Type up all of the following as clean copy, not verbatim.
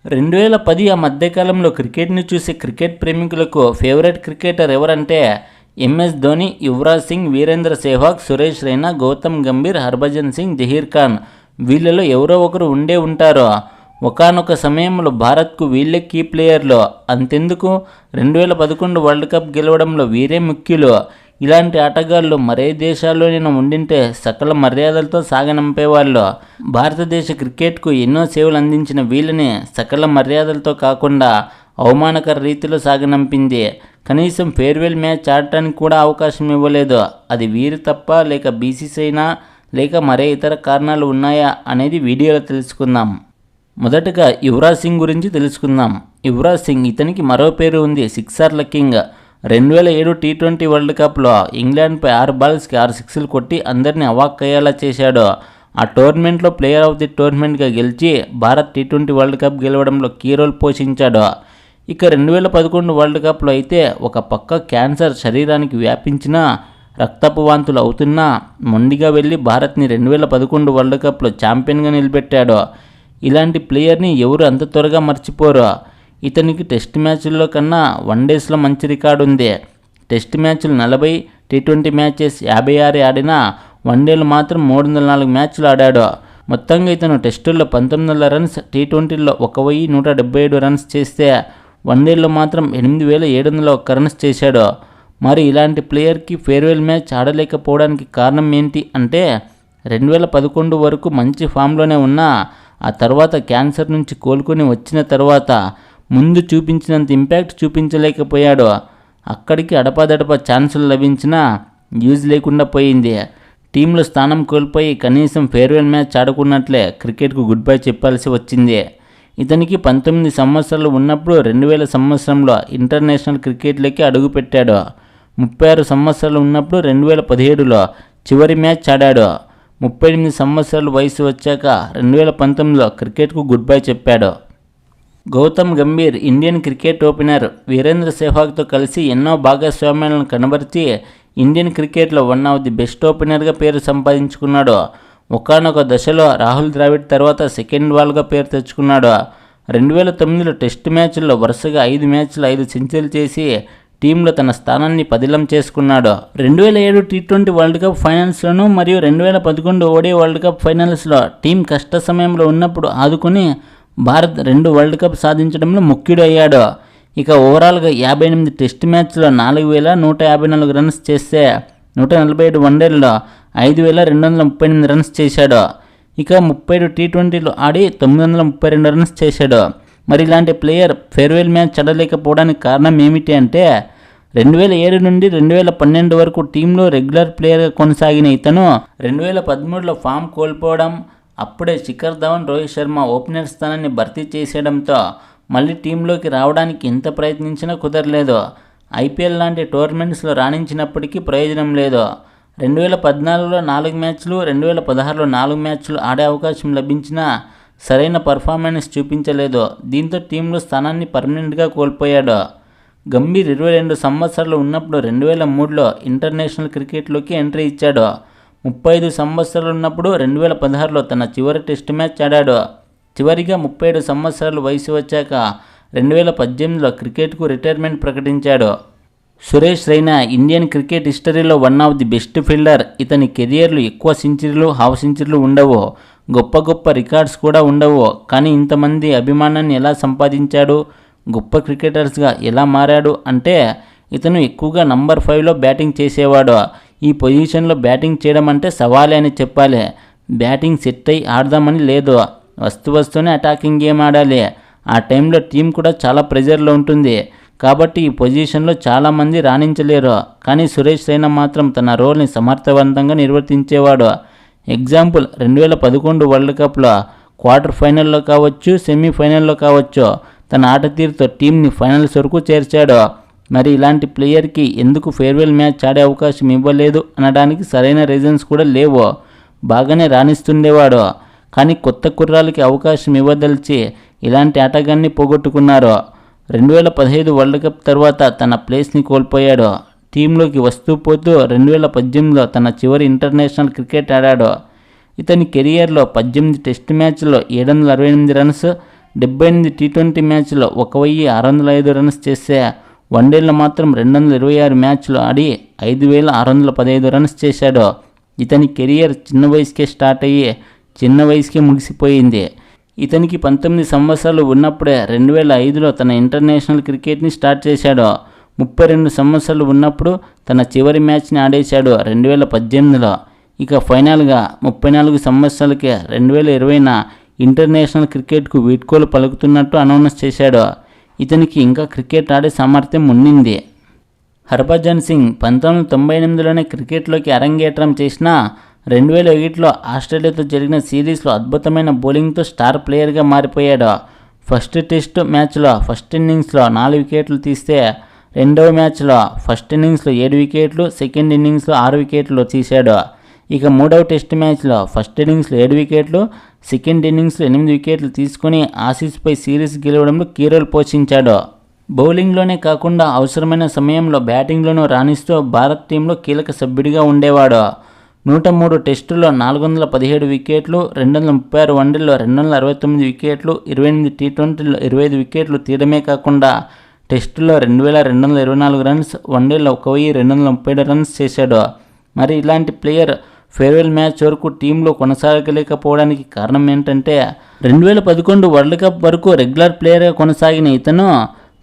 2010 ఆ మధ్యకాలంలో క్రికెట్ని చూసే క్రికెట్ ప్రేమికులకు ఫేవరెట్ క్రికెటర్ ఎవరంటే ఎంఎస్ ధోని, యువరాజ్ సింగ్, వీరేంద్ర సెహ్వాగ్, సురేష్ రైనా, గౌతమ్ గంభీర్, హర్భజన్ సింగ్, జహీర్ ఖాన్. వీళ్ళలో ఎవరో ఒకరు ఉండే ఉంటారు. ఒకానొక సమయంలో భారత్కు వీళ్ళే కీ ప్లేయర్లు. అంతెందుకు 2011 వరల్డ్ కప్ గెలవడంలో వీరే ముఖ్యులు. ఇలాంటి ఆటగాళ్ళు మరే దేశాల్లోనైనా ఉండింటే సకల మర్యాదలతో సాగనంపేవాళ్ళు. భారతదేశ క్రికెట్కు ఎన్నో సేవలు అందించిన వీళ్ళని సకల మర్యాదలతో కాకుండా అవమానకర రీతిలో సాగనంపింది. కనీసం ఫేర్వెల్ మ్యాచ్ ఆడటానికి కూడా అవకాశం ఇవ్వలేదు. అది వీరు తప్ప, లేక బీసీసీఐనా, లేక మరే ఇతర కారణాలు ఉన్నాయా అనేది వీడియోలో తెలుసుకుందాం. మొదటగా యువరాజ్ సింగ్ గురించి తెలుసుకుందాం. యువరాజ్ సింగ్, ఇతనికి మరో పేరు ఉంది, సిక్సర్ల కింగ్. 2007 టీ20 వరల్డ్ కప్లో ఇంగ్లాండ్పై 6 బాల్స్కి 6 సిక్స్లు కొట్టి అందరినీ అవాక్కయ్యేలా చేశాడు. ఆ టోర్నమెంట్లో ప్లేయర్ ఆఫ్ ది టోర్నమెంట్గా గెలిచి భారత్ టీ20 వరల్డ్ కప్ గెలవడంలో కీ రోల్ పోషించాడు. ఇక 2011 వరల్డ్ కప్లో అయితే ఒక పక్క క్యాన్సర్ శరీరానికి వ్యాపించినా, రక్తపు వాంతులు అవుతున్నా మొండిగా వెళ్ళి భారత్ని 2011 వరల్డ్ కప్లో ఛాంపియన్గా నిలబెట్టాడు. ఇలాంటి ప్లేయర్ని ఎవరు అంత త్వరగా మర్చిపోరు. ఇతనికి టెస్ట్ మ్యాచ్ల్లో కన్నా వన్డేస్లో మంచి రికార్డు ఉంది. టెస్ట్ మ్యాచ్లు 40, టీ20 మ్యాచెస్ 56 ఆడినా వన్డేలు మాత్రం 304 మ్యాచ్లు ఆడాడు. మొత్తంగా ఇతను టెస్టుల్లో 1900 రన్స్, టీ20లో 1177 రన్స్ చేస్తే వన్డేల్లో మాత్రం 8701 రన్స్ చేశాడు. మరి ఇలాంటి ప్లేయర్కి ఫేర్వెల్ మ్యాచ్ ఆడలేకపోవడానికి కారణం ఏంటి అంటే 2011 వరకు మంచి ఫామ్లోనే ఉన్నా ఆ తర్వాత క్యాన్సర్ నుంచి కోలుకొని వచ్చిన తర్వాత ముందు చూపించినంత ఇంపాక్ట్ చూపించలేకపోయాడు. అక్కడికి అడపాదడపా ఛాన్సులు లభించినా యూజ్ లేకుండా పోయింది. టీంలో స్థానం కోల్పోయి కనీసం ఫేర్వెల్ మ్యాచ్ ఆడుకున్నట్లే క్రికెట్కు గుడ్ బై చెప్పాల్సి వచ్చింది. ఇతనికి 19 సంవత్సరాలు ఉన్నప్పుడు 2000 సంవత్సరంలో ఇంటర్నేషనల్ క్రికెట్లోకి అడుగుపెట్టాడు. 36 సంవత్సరాలు ఉన్నప్పుడు 2017లో చివరి మ్యాచ్ ఆడాడు. 38 సంవత్సరాల వయసు వచ్చాక 2019లో క్రికెట్కు గుడ్ బై చెప్పాడు. Gautam Gambhir Indian cricket opener. Virender సెహ్వాగ్తో కలిసి ఎన్నో భాగస్వామ్యాలను కనబరిచి ఇండియన్ క్రికెట్లో వన్ ఆఫ్ ది బెస్ట్ ఓపెనర్గా పేరు సంపాదించుకున్నాడు. ఒకానొక దశలో రాహుల్ ద్రావిడ్ తర్వాత సెకండ్ వాల్గా పేరు తెచ్చుకున్నాడు. 2009లో టెస్ట్ మ్యాచ్ల్లో వరుసగా 5 మ్యాచ్లు 5 సెంచరీలు చేసి టీంలో తన స్థానాన్ని పదిలం చేసుకున్నాడు. 2007 టీ20 వరల్డ్ కప్ ఫైనల్స్లోనూ మరియు 2011 ఓడిఐ వరల్డ్ కప్ ఫైనల్స్లో టీం కష్ట సమయంలో ఉన్నప్పుడు ఆదుకుని భారత్ 2 వరల్డ్ కప్ సాధించడంలో ముఖ్యుడు అయ్యాడు. ఇక ఓవరాల్గా 58 టెస్ట్ మ్యాచ్లో 4154 రన్స్ చేస్తే 147 వన్డేల్లో 5238 రన్స్ చేశాడు. ఇక 37 టీ20లో ఆడి 932 రన్స్ చేశాడు. మరి ఇలాంటి ప్లేయర్ ఫేర్వెల్ మ్యాచ్ ఆడలేకపోవడానికి కారణం ఏమిటి అంటే 2007 నుండి 2012 వరకు టీంలో రెగ్యులర్ ప్లేయర్గా కొనసాగిన ఇతను 2013లో ఫామ్ కోల్పోవడం, అప్పుడే శిఖర్ ధవన్, రోహిత్ శర్మ ఓపెనర్ స్థానాన్ని భర్తీ చేసేయడంతో మళ్ళీ టీంలోకి రావడానికి ఎంత ప్రయత్నించినా కుదరలేదు. ఐపీఎల్ లాంటి టోర్నమెంట్స్లో రాణించినప్పటికీ ప్రయోజనం లేదు. 2014లో 4 మ్యాచ్లు, 2016లో 4 మ్యాచ్లు ఆడే అవకాశం లభించినా సరైన పర్ఫార్మెన్స్ చూపించలేదు. దీంతో టీంలో స్థానాన్ని పర్మనెంట్గా కోల్పోయాడు. గంభీర్ 22 సంవత్సరాలు ఉన్నప్పుడు 2003లో ఇంటర్నేషనల్ క్రికెట్లోకి ఎంట్రీ ఇచ్చాడు. 35 సంవత్సరాలు ఉన్నప్పుడు 2016లో తన చివరి టెస్ట్ మ్యాచ్ ఆడాడు. చివరిగా 37 సంవత్సరాల వయసు వచ్చాక 2018లో క్రికెట్కు రిటైర్మెంట్ ప్రకటించాడు. సురేష్ రైనా ఇండియన్ క్రికెట్ హిస్టరీలో one of the best fielder. ఇతని కెరియర్లో ఎక్కువ సెంచరీలు, హాఫ్ సెంచరీలు ఉండవు, గొప్ప గొప్ప రికార్డ్స్ కూడా ఉండవు. కానీ ఇంతమంది అభిమానాన్ని ఎలా సంపాదించాడు, గొప్ప క్రికెటర్స్గా ఎలా మారాడు అంటే ఇతను ఎక్కువగా నంబర్ 5లో బ్యాటింగ్ చేసేవాడు. ఈ పొజిషన్లో బ్యాటింగ్ చేయడం అంటే సవాలే అని చెప్పాలి. బ్యాటింగ్ సెట్ అయి ఆడదామని లేదు, వస్తూనే అటాకింగ్ గేమ్ ఆడాలి. ఆ టైంలో టీం కూడా చాలా ప్రెజర్లో ఉంటుంది. కాబట్టి ఈ పొజిషన్లో చాలామంది రాణించలేరు. కానీ సురేష్ రైనా మాత్రం తన రోల్ని సమర్థవంతంగా నిర్వర్తించేవాడు. ఎగ్జాంపుల్ 2011 వరల్డ్ కప్లో క్వార్టర్ ఫైనల్లో కావచ్చు, సెమీఫైనల్లో కావచ్చు తన ఆట తీరుతో టీంని ఫైనల్స్ వరకు చేర్చాడు. మరి ఇలాంటి ప్లేయర్కి ఎందుకు ఫేర్వెల్ మ్యాచ్ ఆడే అవకాశం ఇవ్వలేదు అనడానికి సరైన రీజన్స్ కూడా లేవు. బాగానే రాణిస్తుండేవాడు. కానీ కొత్త కుర్రాలకి అవకాశం ఇవ్వదలిచి ఇలాంటి ఆటగాన్ని పోగొట్టుకున్నారు. 2015 వరల్డ్ కప్ తర్వాత తన ప్లేస్ని కోల్పోయాడు. టీంలోకి వస్తూ పోతూ 2018లో తన చివరి ఇంటర్నేషనల్ క్రికెట్ ఆడాడు. ఇతని కెరియర్లో 18 టెస్ట్ మ్యాచ్ల్లో 768 రన్స్, 78 టీ20 మ్యాచ్లో 1605 రన్స్ చేస్తే వన్డేల్లో మాత్రం 226 మ్యాచ్లు ఆడి 5615 రన్స్ చేశాడు. ఇతని కెరియర్ చిన్న వయసుకే స్టార్ట్ అయ్యి చిన్న వయసుకే ముగిసిపోయింది. ఇతనికి 19 సంవత్సరాలు ఉన్నప్పుడే 2005లో తన ఇంటర్నేషనల్ క్రికెట్ని స్టార్ట్ చేశాడు. 32 సంవత్సరాలు ఉన్నప్పుడు తన చివరి మ్యాచ్ని ఆడేశాడు 2018లో. ఇక ఫైనల్గా 34 సంవత్సరాలకే 2020న ఇంటర్నేషనల్ క్రికెట్కు వీడ్కోలు పలుకుతున్నట్టు అనౌన్స్ చేశాడు. ఇతనికి ఇంకా క్రికెట్ ఆడే సామర్థ్యం ఉండింది. హర్భజన్ సింగ్ 1998లోనే క్రికెట్లోకి అరంగేట్రం చేసినా 2001లో ఆస్ట్రేలియాతో జరిగిన సిరీస్లో అద్భుతమైన బౌలింగ్తో స్టార్ ప్లేయర్గా మారిపోయాడు. ఫస్ట్ టెస్ట్ మ్యాచ్లో ఫస్ట్ ఇన్నింగ్స్లో 4 వికెట్లు తీస్తే రెండవ మ్యాచ్లో ఫస్ట్ ఇన్నింగ్స్లో 7 వికెట్లు, సెకండ్ ఇన్నింగ్స్లో 6 వికెట్లు తీశాడు. ఇక మూడవ టెస్ట్ మ్యాచ్లో ఫస్ట్ ఇన్నింగ్స్లో 7 వికెట్లు, సెకండ్ ఇన్నింగ్స్లో 8 వికెట్లు తీసుకుని ఆసీస్పై సిరీస్ గెలవడంలో కీ రోల్ పోషించాడు. బౌలింగ్లోనే కాకుండా అవసరమైన సమయంలో బ్యాటింగ్లోనూ రాణిస్తూ భారత్ టీంలో కీలక సభ్యుడిగా ఉండేవాడు. 103 టెస్టుల్లో 417 వికెట్లు, 236 వన్డేల్లో 269 వికెట్లు, 28 టీ20లో 25 వికెట్లు తీయడమే కాకుండా టెస్టులో 2224 రన్స్, వన్డేలో 1237 రన్స్ చేశాడు. మరి ఇలాంటి ప్లేయర్ ఫేర్వెల్ మ్యాచ్ వరకు టీంలో కొనసాగలేకపోవడానికి కారణం ఏంటంటే 2011 వరల్డ్ కప్ వరకు రెగ్యులర్ ప్లేయర్గా కొనసాగిన ఇతను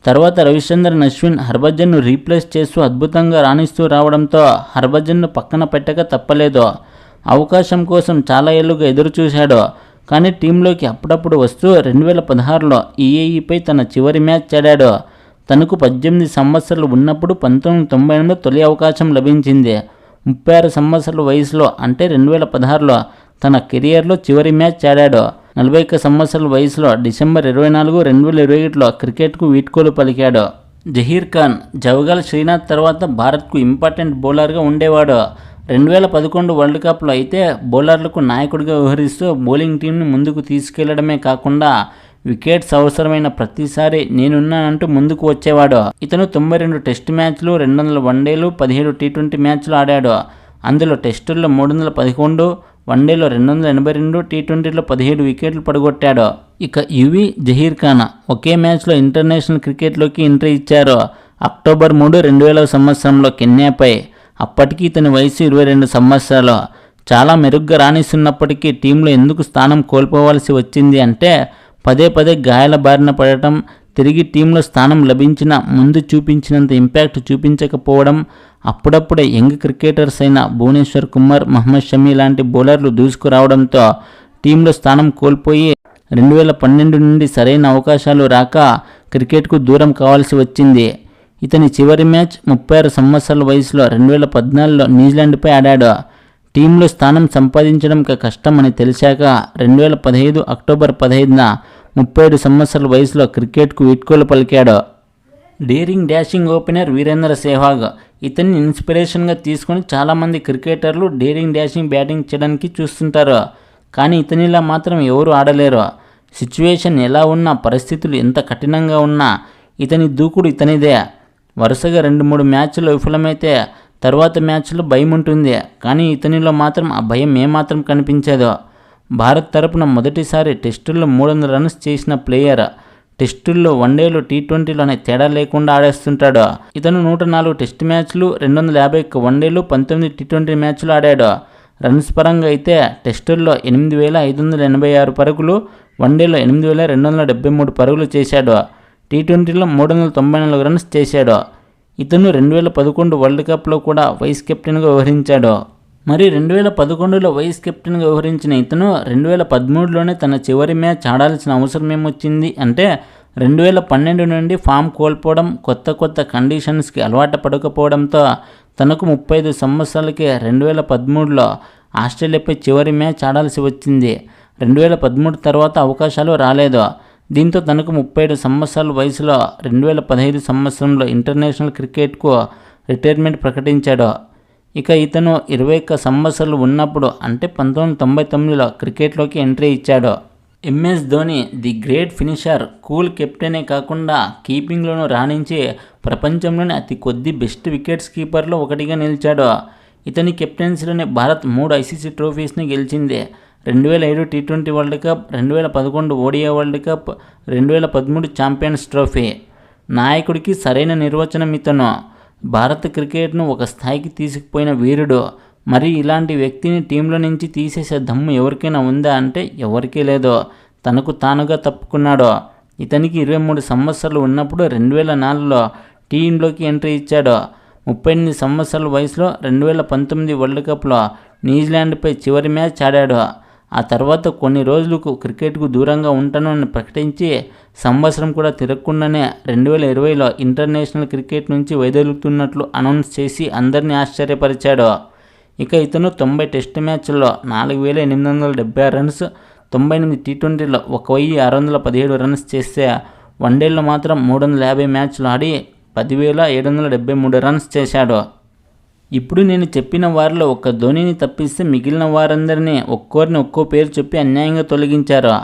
తర్వాత రవిచంద్రన్ అశ్విన్, హర్భజన్ను రీప్లేస్ చేస్తూ అద్భుతంగా రాణిస్తూ రావడంతో హర్భజన్ను పక్కన పెట్టక తప్పలేదు. అవకాశం కోసం చాలా ఏళ్లుగా ఎదురు చూశాడు. కానీ టీంలోకి అప్పుడప్పుడు వస్తూ 2016లో ఈఏఈపై తన చివరి మ్యాచ్ ఆడాడు. తనకు 18 సంవత్సరాలు ఉన్నప్పుడు 1998లో తొలి అవకాశం లభించింది. 36 సంవత్సరాల వయసులో అంటే 2016లో తన కెరియర్లో చివరి మ్యాచ్ ఆడాడు. 41 సంవత్సరాల వయసులో డిసెంబర్ 24, 2021లో క్రికెట్కు వీడ్కోలు పలికాడు. జహీర్ ఖాన్ జవగల్ శ్రీనాథ్ తర్వాత భారత్కు ఇంపార్టెంట్ బౌలర్గా ఉండేవాడు. 2011 వరల్డ్ కప్లో అయితే బౌలర్లకు నాయకుడిగా వ్యవహరిస్తూ బౌలింగ్ టీంని ముందుకు తీసుకెళ్లడమే కాకుండా వికెట్స్ అవసరమైన ప్రతిసారి నేనున్నానంటూ ముందుకు వచ్చేవాడు. ఇతను 92 టెస్ట్ మ్యాచ్లు, 200 వన్డేలు, 17 టీ20 మ్యాచ్లు ఆడాడు. అందులో టెస్టుల్లో 311, వన్డేలో 282, టీ20లో 17 వికెట్లు పడగొట్టాడు. ఇక యువి, జహీర్ ఖాన్ ఒకే మ్యాచ్లో ఇంటర్నేషనల్ క్రికెట్లోకి ఎంట్రీ ఇచ్చారు. అక్టోబర్ 3, 2000 సంవత్సరంలో కెన్యాపై. అప్పటికి ఇతని వయసు 22 సంవత్సరాలు. చాలా మెరుగ్గా రాణిస్తున్నప్పటికీ టీంలో ఎందుకు స్థానం కోల్పోవాల్సి వచ్చింది అంటే పదే పదే గాయాల బారిన పడటం, తిరిగి టీంలో స్థానం లభించిన ముందు చూపించినంత ఇంపాక్ట్ చూపించకపోవడం, అప్పుడప్పుడే యంగ్ క్రికెటర్స్ అయిన భువనేశ్వర్ కుమార్, మహమ్మద్ షమి లాంటి బౌలర్లు దూసుకురావడంతో టీంలో స్థానం కోల్పోయి 2012 నుండి సరైన అవకాశాలు రాక క్రికెట్కు దూరం కావాల్సి వచ్చింది. ఇతని చివరి మ్యాచ్ 36 సంవత్సరాల వయసులో 2014లో న్యూజిలాండ్పై ఆడాడు. టీంలో స్థానం సంపాదించడం కష్టమని తెలిసాక 2015 అక్టోబర్ 15న 37 సంవత్సరాల వయసులో క్రికెట్కు వీడ్కోలు పలికాడు. Daring dashing opener Virender Sehwag. ఇతన్ని ఇన్స్పిరేషన్గా తీసుకొని చాలామంది క్రికెటర్లు డేరింగ్ డాషింగ్ బ్యాటింగ్ చేయడానికి చూస్తుంటారు. కానీ ఇతనిలా మాత్రం ఎవరు ఆడలేరు. సిచ్యువేషన్ ఎలా ఉన్నా, పరిస్థితులు ఎంత కఠినంగా ఉన్నా ఇతని దూకుడు ఇతనిదే. వరుసగా 2-3 మ్యాచ్లు విఫలమైతే తర్వాత మ్యాచ్లో భయం ఉంటుంది. కానీ ఇతనిలో మాత్రం ఆ భయం ఏమాత్రం కనిపించదు. భారత్ తరపున మొదటిసారి టెస్టుల్లో 300 రన్స్ చేసిన ప్లేయర్. టెస్టుల్లో, వన్డేలు, టీ20లోనే తేడా లేకుండా ఆడేస్తుంటాడు. ఇతను 104 టెస్ట్ మ్యాచ్లు, 251 వన్డేలు, 19 టీ20 మ్యాచ్లు ఆడాడు. రన్స్ పరంగా అయితే టెస్టుల్లో 8586 పరుగులు, వన్డేలో 8273 పరుగులు చేశాడు. టీ20లో 394 రన్స్ చేశాడు. ఇతను 2011 వరల్డ్ కప్లో కూడా వైస్ కెప్టెన్గా వ్యవహరించాడు. మరి 2011లో వైస్ కెప్టెన్గా వ్యవహరించిన ఇతను 2013లోనే తన చివరి మ్యాచ్ ఆడాల్సిన అవసరం ఏమొచ్చింది అంటే 2012 నుండి ఫామ్ కోల్పోవడం, కొత్త కండిషన్స్కి అలవాటు పడకపోవడంతో తనకు 35 సంవత్సరాలకే 2013లో ఆస్ట్రేలియాపై చివరి మ్యాచ్ ఆడాల్సి వచ్చింది. 2013 తర్వాత అవకాశాలు రాలేదు. దీంతో తనకు 37 సంవత్సరాల వయసులో 2015 సంవత్సరంలో ఇంటర్నేషనల్ క్రికెట్కు రిటైర్మెంట్ ప్రకటించాడు. ఇక ఇతను 21 సంవత్సరాలు ఉన్నప్పుడు అంటే 1999లో క్రికెట్లోకి ఎంట్రీ ఇచ్చాడు. MS Dhoni the great finisher, cool కెప్టెనే కాకుండా కీపింగ్లోనూ రాణించి ప్రపంచంలోని అతి కొద్ది బెస్ట్ వికెట్స్ కీపర్లో ఒకటిగా నిలిచాడు. ఇతని కెప్టెన్సీలోనే భారత్ 3 ఐసీసీ ట్రోఫీస్ని గెలిచింది. 2007 T20 world cup, 2011 ODI world cup, 2013 champions trophy. నాయకుడికి సరైన నిర్వచనం ఇతను. భారత క్రికెట్ను ఒక స్థాయికి తీసుకుపోయిన వీరుడు. మరి ఇలాంటి వ్యక్తిని టీంలో నుంచి తీసేసే దమ్ము ఎవరికైనా ఉందా అంటే ఎవరికీ లేదు. తనకు తానుగా తప్పుకున్నాడు. ఇతనికి 23 సంవత్సరాలు ఉన్నప్పుడు 2004లో టీంలోకి ఎంట్రీ ఇచ్చాడు. 38 సంవత్సరాల వయసులో 2019 వరల్డ్ కప్లో న్యూజిలాండ్పై చివరి మ్యాచ్ ఆడాడు. ఆ తర్వాత కొన్ని రోజులకు క్రికెట్కు దూరంగా ఉంటాను అని ప్రకటించి సంవత్సరం కూడా తిరగకుండానే 2020లో ఇంటర్నేషనల్ క్రికెట్ నుంచి వైదొలుగుతున్నట్లు అనౌన్స్ చేసి అందరినీ ఆశ్చర్యపరిచాడు. ఇక ఇతను 90 టెస్ట్ మ్యాచ్ల్లో 4876 రన్స్, 98 టీ20లో 1617 రన్స్ చేస్తే వన్డేల్లో మాత్రం 350 మ్యాచ్లు ఆడి 10,773 రన్స్ చేశాడు. ఇప్పుడు నేను చెప్పిన వారిలో ఒక్క ధోనీని తప్పిస్తే మిగిలిన వారందరినీ ఒక్కోరిని ఒక్కో పేరు చెప్పి అన్యాయంగా తొలగించారు.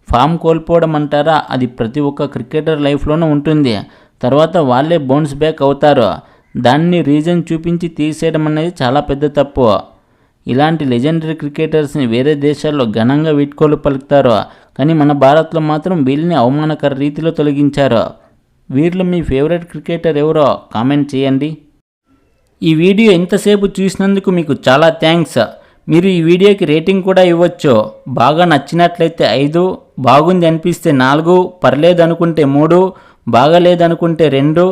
ఫామ్ కోల్పోవడం అంటారా, అది ప్రతి ఒక్క క్రికెటర్ లైఫ్లోనూ ఉంటుంది. తర్వాత వాళ్ళే బౌన్స్ బ్యాక్ అవుతారు. దాన్ని రీజన్ చూపించి తీసేయడం అనేది చాలా పెద్ద తప్పు. ఇలాంటి లెజెండరీ క్రికెటర్స్ని వేరే దేశాల్లో ఘనంగా వీడ్కోలు పలుకుతారు. కానీ మన భారత్లో మాత్రం వీళ్ళని అవమానకర రీతిలో తొలగించారు. వీరిలో మీ ఫేవరెట్ క్రికెటర్ ఎవరో కామెంట్ చేయండి. ఈ వీడియో ఇంతసేపు చూసినందుకు మీకు చాలా థ్యాంక్స్. మీరు ఈ వీడియోకి రేటింగ్ కూడా ఇవ్వచ్చు. బాగా నచ్చినట్లయితే 5, బాగుంది అనిపిస్తే 4, పర్లేదు అనుకుంటే 3, బాగాలేదనుకుంటే 2,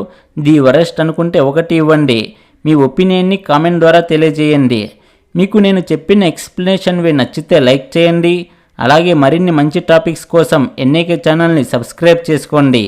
ది వరెస్ట్ అనుకుంటే 1 ఇవ్వండి. మీ ఒపీనియన్ని కామెంట్ ద్వారా తెలియజేయండి. మీకు నేను చెప్పిన ఎక్స్ప్లెనేషన్ నచ్చితే లైక్ చేయండి. అలాగే మరిన్ని మంచి టాపిక్స్ కోసం ఎన్ఏకే ఛానల్ని సబ్స్క్రైబ్ చేసుకోండి.